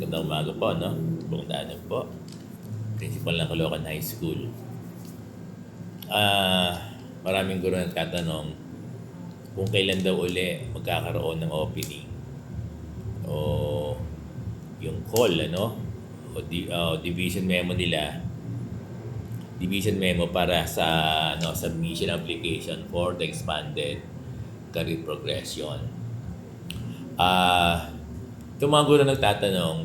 Magandang umaga po, no? Buong daanan po. Principal ng Caloocan High School. Maraming guro nagtatanong kung kailan daw uli magkakaroon ng opening o yung call, ano? O division memo nila. Division memo para sa submission application for the expanded career progression. Itong mga guro nagtatanong,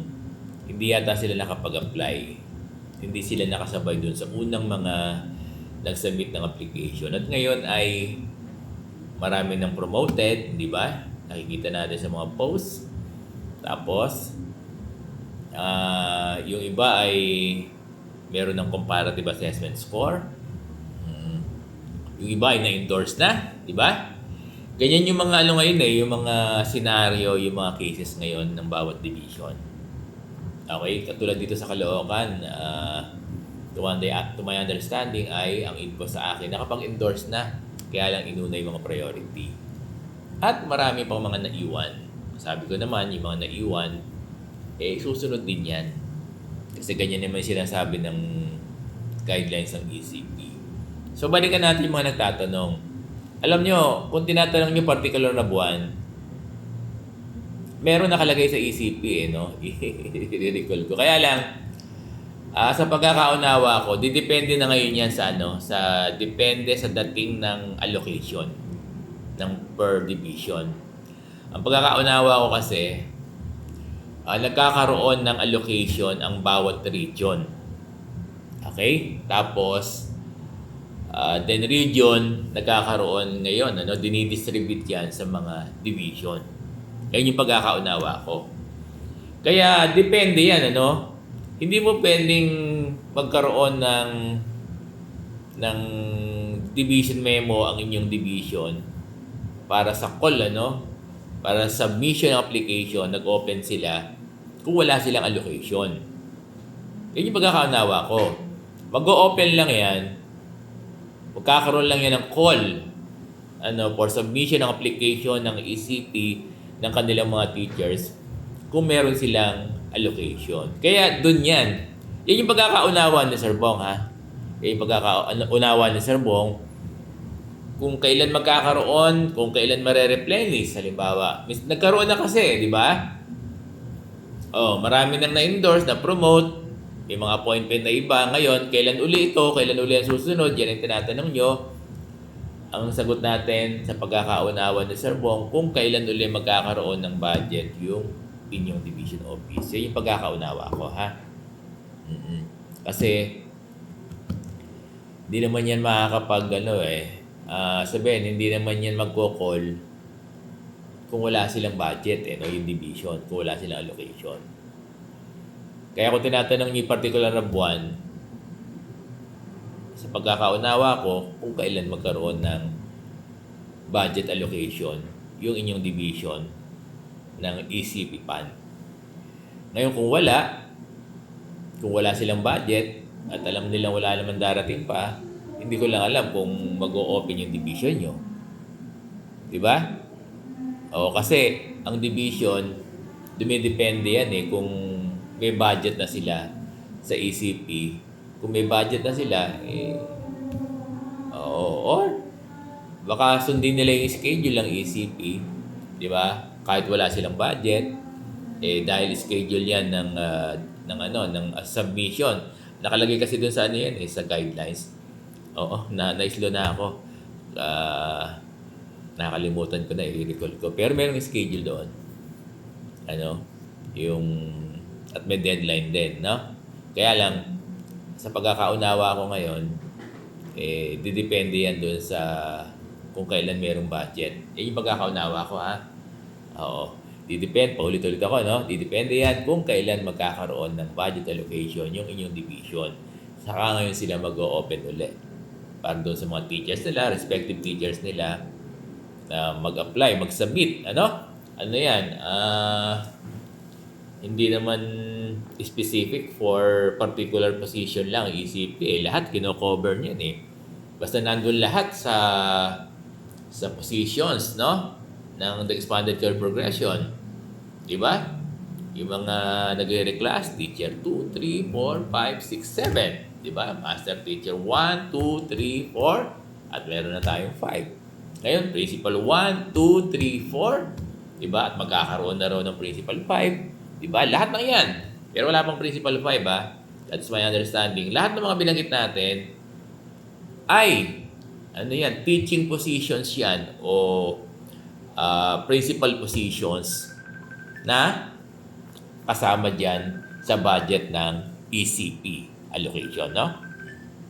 hindi yata sila nakapag-apply. Hindi sila nakasabay dun sa unang mga nag-submit ng application. At ngayon ay marami ng promoted, di ba? Nakikita natin sa mga posts. Tapos, yung iba ay meron ng comparative assessment score. Yung iba ay na-endorse na, di ba? Ganyan yung mga ngayon yung mga scenario, yung mga cases ngayon ng bawat division. Okay, katulad dito sa Caloocan, to my understanding ay ang info sa akin nakapag-endorse na, kaya lang inuna yung mga priority. At marami pang mga naiwan. Sabi ko naman, yung mga naiwan, susunod din yan. Kasi ganyan naman sinasabi ng guidelines ng ECP. So, balikan natin yung mga nagtatanong. Alam nyo, kung tinatanong nyo particular na buwan, meron nakalagay sa ECP, no? I-recall ko. Kaya lang, sa pagkakaunawa ko, didepende na ngayon yan depende sa dating ng allocation ng per division. Ang pagkakaunawa ko kasi, nagkakaroon ng allocation ang bawat region. Okay? Tapos, then region, nagkakaroon ngayon, dinidistribute yan sa mga division. Yan yung pagkakaunawa ko. Kaya, depende yan, Hindi mo pwedeng magkaroon ng division memo ang inyong division para sa call, para submission application, nag-open sila kung wala silang allocation. Yan yung pagkakaunawa ko. Mag-o-open lang yan, magkakaroon lang yan ng call for submission ng application ng ECP ng kanilang mga teachers kung meron silang allocation. Kaya dun yan. Yan yung pagkakaunawa ni Sir Bong, ha? Yan yung pagkakaunawa ni Sir Bong kung kailan magkakaroon, kung kailan mare-replenish. Halimbawa, nagkaroon na kasi, di ba? Marami nang na-endorse, na-promote, may mga appointment na iba. Ngayon, kailan uli ito, kailan uli ang susunod, yan ang tinatanong nyo. Ang sagot natin sa pagkakaunawa ni Sir Bong, kung kailan uli magkakaroon ng budget yung inyong division office. Yan yung pagkakaunawa ko, ha? Kasi, hindi naman yan makakapag, sabihin, hindi naman yan magko-call kung wala silang budget, yung division, kung wala silang allocation. Kaya kung tinatanong niyo particular na buwan, sa pagkakaunawa ko, kung kailan magkaroon ng budget allocation yung inyong division ng ECP fund. Ngayon kung wala silang budget at alam nilang wala naman darating pa, hindi ko lang alam kung mag-o-open yung division nyo. Diba? Kasi ang division, dumidepende yan kung may budget na sila sa ECP. Kung may budget na sila, or baka sundin nila yung schedule ng ECP, di ba? Kahit wala silang budget, dahil schedule yan ng submission. Nakalagay kasi dun sa sa guidelines. Na-slow na ako. Nakalimutan ko na, i-recall ko. Pero merong schedule doon. At may deadline din, no? Kaya lang, sa pagkakaunawa ko ngayon, didepende yan doon sa kung kailan merong budget. Yan yung pagkakaunawa ko, ha? Didepende, paulit-ulit ako, no? Didepende yan kung kailan magkakaroon ng budget allocation yung inyong division. Saka ngayon sila mag-o-open ulit. Para doon sa mga teachers nila, respective teachers nila, na mag-apply, mag-submit. Ano yan? Hindi naman specific for particular position lang, ECP. Lahat kino-cover niyan Basta nandun lahat sa positions, ng the expanded career progression. Diba? Yung mga nagre-reclass, teacher 2, 3, 4, 5, 6, 7. Diba? Master teacher 1, 2, 3, 4. At meron na tayong 5. Ngayon, principal 1, 2, 3, 4. Diba? At magkakaroon na raw ng principal 5. Diba? Lahat ng yan. Pero wala pang principal 5 ha. That's my understanding. Lahat ng mga binanggit natin ay ano yan, teaching positions yan o principal positions na kasama dyan sa budget ng ECP allocation, no?